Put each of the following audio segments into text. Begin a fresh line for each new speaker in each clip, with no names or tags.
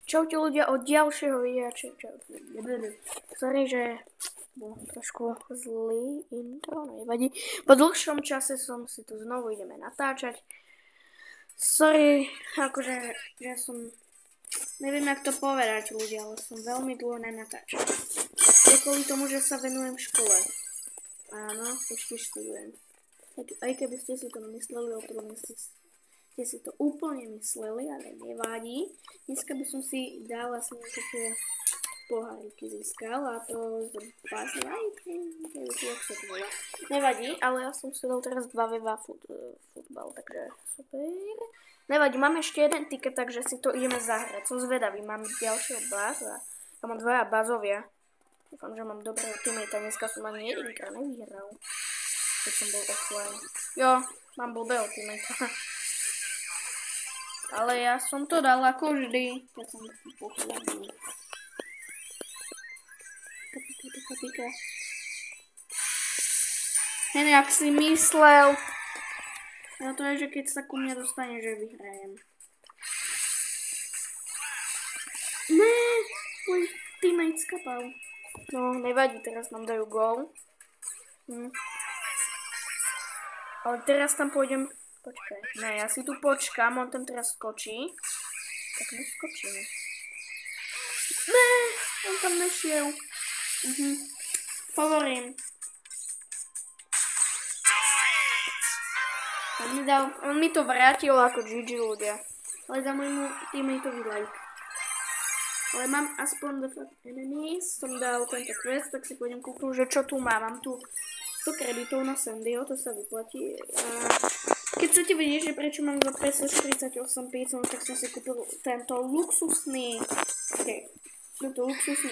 Čaute ľudia od ďalšieho videa. Sorry, že bol trošku zlý intro, nevadí. Po dlhšom čase som si tu znovu ideme natáčať. Sorry, akože, že som, neviem jak to povedať ľudia, ale som veľmi dlho nenatáčal. Je kvôli tomu, že sa venujem škole. Áno, ešte študujem. Aj keby ste si to nemysleli, o tom ste si to úplne mysleli, ale nevadí. Dneska by som si dal vlastne také poháriky získal a to z nevadí, ale ja som si dal teraz 2v2 futbal, takže super. Nevadí, mám ešte jeden tiket, takže si to ideme zahrať. Som zvedavý, mám ďalšieho báza. Ja mám dvaja bázovia. Dúfam, že mám dobrého teammate, dneska som ani jedinkrát nevyhral. Keď som bol offline. Jo, mám blbého teammate. Ale ja som to dal ako vždy. Ja som pochladil. Pika. Hen, jak si myslel. Ja to je, že keď sa ku mne dostane, že vyhrajem. Ne, môj teammate skapal. No, nevadí, teraz nám dajú gól. Ale teraz tam pôjdem. Počkaj, ne, ja si tu počkám, on tam teraz skočí. Tak neskočíme. Ne, on tam nešiel. Hovorím. On mi to vrátil ako GG ľudia. Ale za môjmu teammateovi like. Ale mám aspoň the enemies, som dal tento quest, tak si pôjdem kúknúť, že čo tu mám. Mám tu 100 kreditov na Sandyho, to sa vyplatí. Keď chcete vedieť, že prečo mám za 548 pícov, tak som si kúpil tento luxusný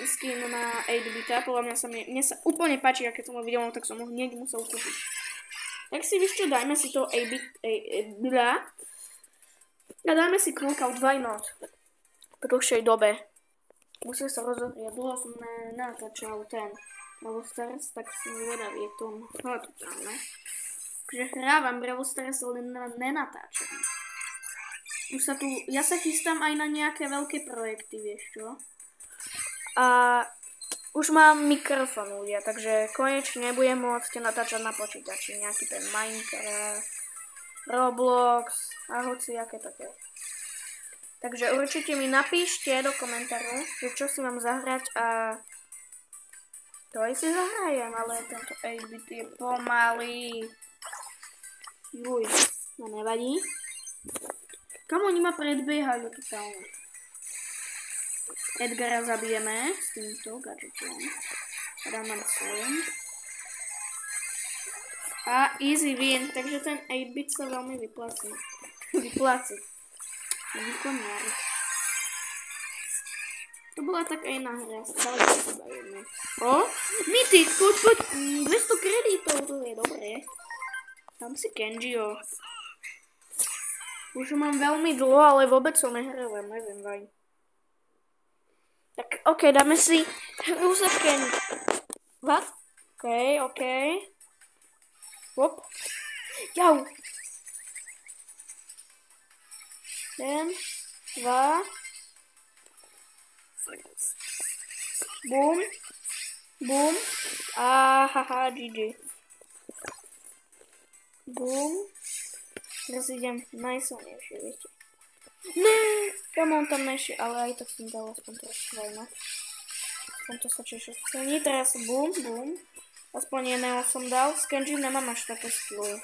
skin na 8-bita. Podľa mne sa úplne páči, a keď som ho videl, tak som ho hneď musel kúpiť. Tak si ešte dajme si to 8-bit a dáme si knockout, why not? Po dlhšej dobe. Musím sa rozohrieť, dlho som natáčal ten Brawl Stars, tak som zvedavý, je to totálne. Takže hrávam Brawl Stars, ale nenatáčam. Ja sa chystám aj na nejaké veľké projekty, vieš čo? A už mám mikrofón ľudia, takže konečne budem môcť natáčať na počítači. Nejaký ten Minecraft, Roblox a hociaké také. Takže určite mi napíšte do komentáru, že čo si mám zahrať a to aj si zahrajem, ale tento 8-bit je pomalý. Juj, no nevadí. Kam oni ma predbiehajú totálne? Edgara zabijeme s týmto gadgetom. Dáme svojom. A easy win, takže ten 8-bit sa veľmi vypláci. Výkonňari. To bola tak aj na hra, stále sa bavíme. O, mytik, poď, 200 kreditov, to je dobré. Tam si Kenjiho. Už mám veľmi dlho, ale vôbec som nehral, neviem, vaj. Tak, ok, dáme si hru za Kenji. What? Ok. Hop. Jau. 1, 2. Boom. Haha, GG. Boom. Teraz idem najsilnejšie, viete. Ne, kam on tam nešiel, ale aj tak som dal aspoň teraz svojno. Aspoň to sa čiže cení. Teraz boom. Aspoň jedného som dal. S Kenjim nemám až také skilly.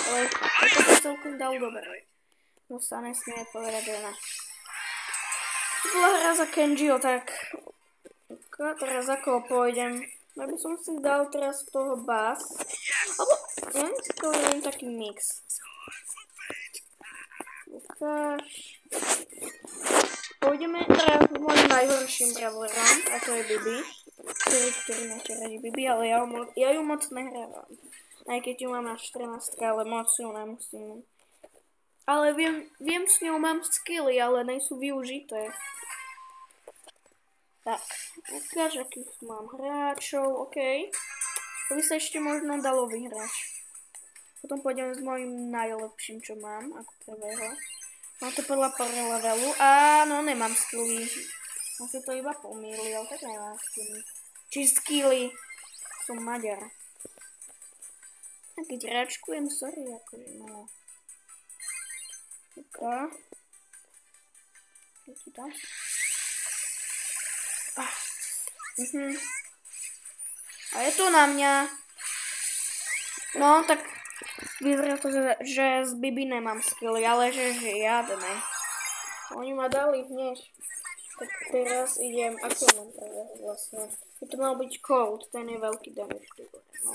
Ale to sa celkom dal dobre. No sa nesmie povedať, že ne. To bola hra za Kenjiho, tak teraz ako pôjdem. Ja by som si dal teraz toho bass. Alebo ja si to len taký mix. Ukáž. Pôjdeme teraz s môjim najhorším brawlerom, a to je Bibi. Ktorý máte radi Bibi, ale ja ju moc nehrávam. Aj keď ju mám až 14, ale moc ju nemusím. Ale viem s ňou mám skilly, ale nejsú využité. Tak, ukáž, akých tu mám hráčov, ok. To by sa ešte možno dalo vyhrať. Potom pôjdem s mojím najlepším, čo mám, ako prvého. Mám to podľa prvého levelu. Áno, nemám skilly. On si to iba pomýlil, tak nemá s tým. Či skilly. Som Maďar. A keď ráčkujem, sorry, akože no. Taká. Čo ti tam? A je to na mňa. No, tak vyzerá to, že z Bibi nemám skilly, ale že žiadne. Oni ma dali hneď. Tak teraz idem, ako mám teraz vlastne. By to mal byť Colt, ten je veľký damage. No.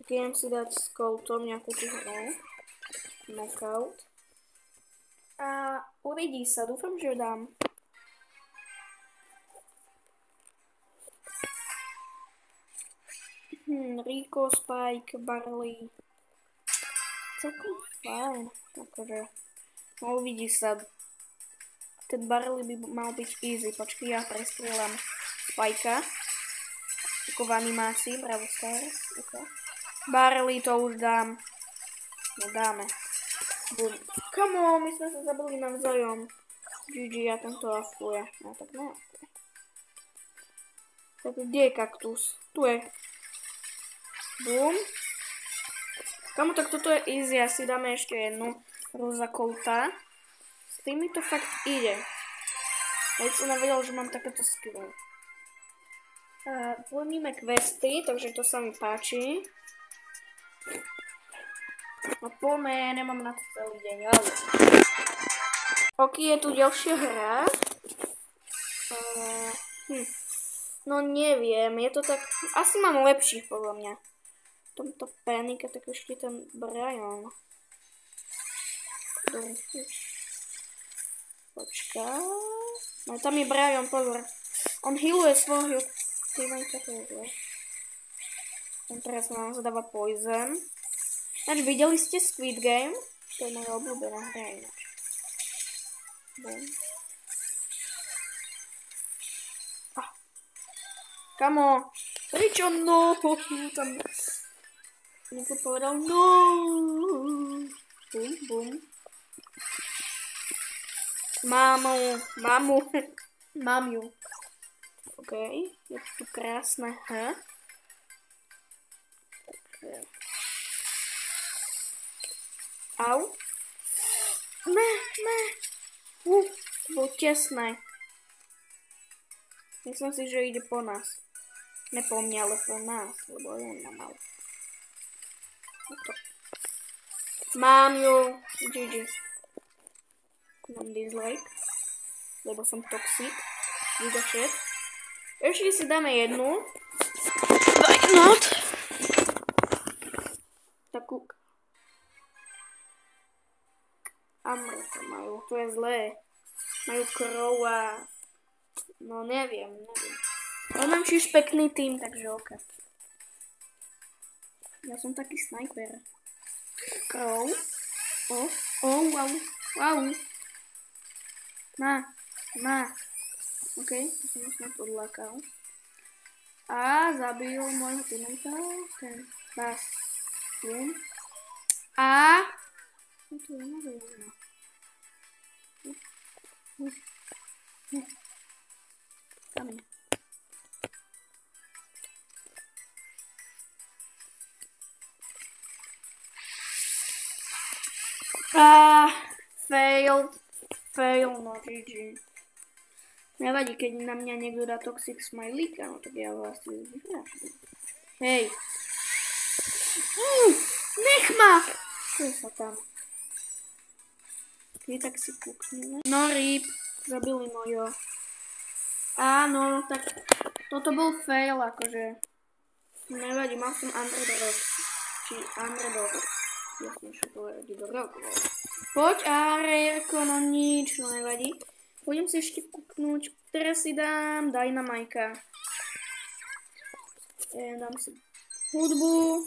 Tak idem si dať s Coltom nejakú tú hru. Knockout. A uvidí sa, dúfam, že dám. Rico, Spike, Barley. Celkom fajn. Akože. No uvidí sa. Ten Barley by mal byť easy. Počkej, ja prestrieľam Spajka. Ako v animácii, Bravo Stars. Okay. Barley to už dám. No dáme. Boom. Come on, my sme sa zabili navzájom. GG, ja tento afuje. No tak neafuje. Tak kde je kaktus? Tu je. Boom. Kamo, tak toto je easy. Asi dáme ešte jednu Rosa Colta. S tými to fakt ide. Veď som nevedel, že mám takéto skill. Plníme questy, takže to sa mi páči. No poďme, nemám na to celý deň, ale... Ok, je tu ďalšia hra. No neviem, je to tak... Asi mám lepších podľa mňa. V tomto Panika, tak ešte ten Brian. Počkaj... No tam je Brian, pozor. On healuje svojho teammate, to je zle. On teraz nám zadáva poison. Ináč videli ste Squid Game? To je moja obľúbená hra ináč. Kamo, Richo, no, tam niekto povedal no. Bum, bum. Mám ju. OK, je tu krásne, Au. Ne. Bolo tesné. Myslím si, že ide po nás. Ne po mňa, ale po nás, lebo on ma mal. Mám ju. GG. Mám dislike, lebo som toxic. Vydačet. Ešte si dáme jednu. Why not? Takú. Amrita majú, to je zlé. Majú krov a... No neviem. Ale mám tiež pekný tým, takže ok. Ja som taký snajper. Krov. Wow. Má. Ok, to som už nepodlákal. A zabil môjho teammata. Ten pás. A... No to je nevedno. Tam je. Fail, no GG. Nevadí, keď na mňa niekto dá toxic smajlíka, no tak ja ho asi vyhrášam. Hej. Nech ma! Čo je sa tam? Ok, tak si kúkneme. No rip, zabili mojo. Áno, tak toto bol fail, akože. Nevadí, mal som underdog. Či underdog. Jasne, čo povedať do roku. Poď, Areko, no nič, no nevadí. Budem si ešte kúknúť. Teraz si dám Dynamajka. Dám si hudbu.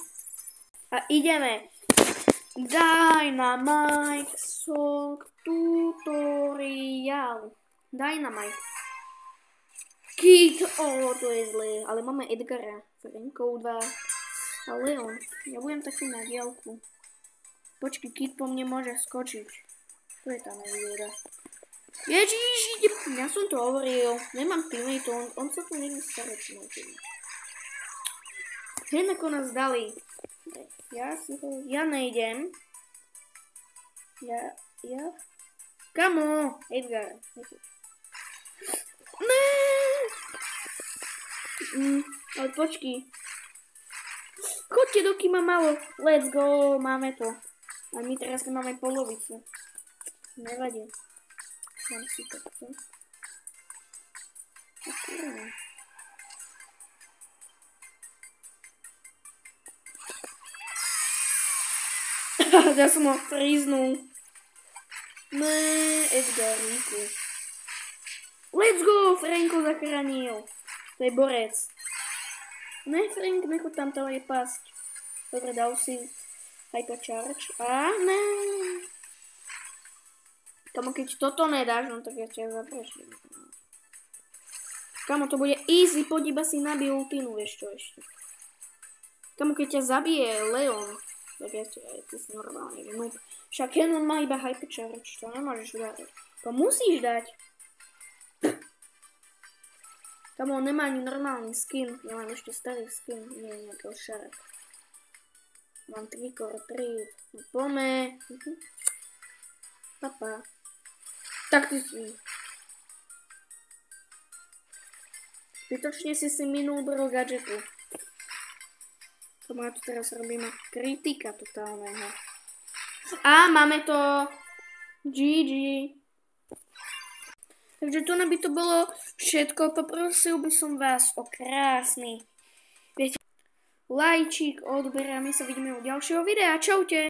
A ideme. Dynamite Song Tutorial. Dynamite. Kit. To je zlé. Ale máme Edgara. Franko 2. A Leon. Ja budem taký na diaľku. Počkej, Kit po mne môže skočiť. To je tá nevýhoda. Ježiš, ja som to hovoril. Nemám teammate, on sa tu niekde staré, čo mám teammate. Hen ako nás dali. Ja nejdem. Ja. Kamo, Edgar. Ne. Ale počkej. Choďte, dokým ma malo. Let's go, máme to. A my teraz máme polovicu. Nevadí. Mám si to. Ja som ho fríznul. Ne, Edgaríku. Let's go, Franko zachránil. To je borec. Ne, Frank, nechod tam to je pasť. Dobre, dal si hypercharge. A ne. Kamo, keď toto nedáš, no tak ja ťa zapreším. Kamo, to bude easy, poď iba si nabij ultinu, vieš čo ešte. Kamo, keď ťa zabije Leon, tak ja ty si normálne, že noob. Však on má iba hypercharge, to nemôžeš dať. To musíš dať. Kamo, on nemá ani normálny skin, ja mám ešte starý skin, nie nejakého šarek. Mám 3 core 3, no pome. Papa. Tak ty si. Zbytočne si minul bro gadgetu. Tomu ja tu teraz robíme kritika totálneho. A máme to. GG. Takže tu by to bolo všetko. Poprosil by som vás o krásny, viete, lajčík, odber a my sa vidíme u ďalšieho videa. Čaute.